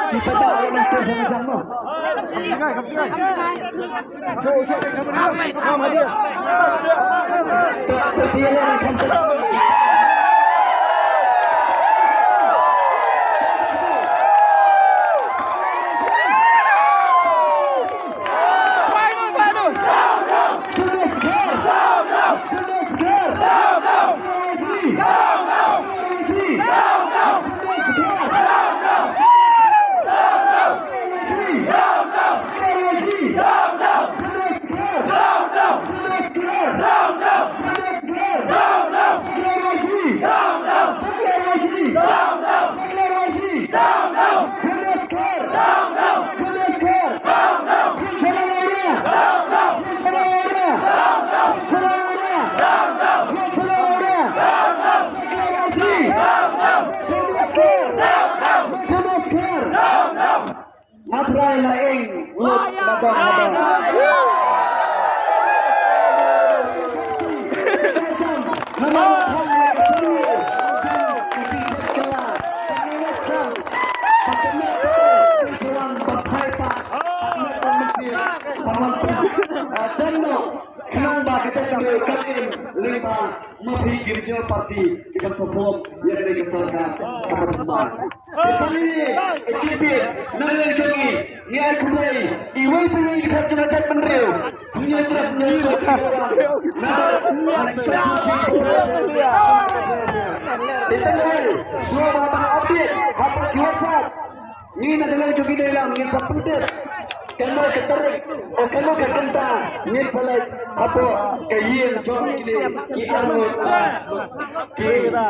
Kita dah nak sama-sama. Sama dia. Tak dia akan Matrai laing lut badang-badang. Nama Tuhan sendiri. Tapi setelah pengenasan pakai tuan berpai pak dan kenal kita katin lima mapi kerja parti dengan support yang dari kesalahan kebetulan. Kali ini nalar jogi niat kembali iwai pilih kerja macam penriu punya terap nyeri ditangani semua bahan update apa kiwasat ni nalar jogi dalam yang sepenting kalau ketarik kalau kekenta ni salah apa kayin jogi ni kita kita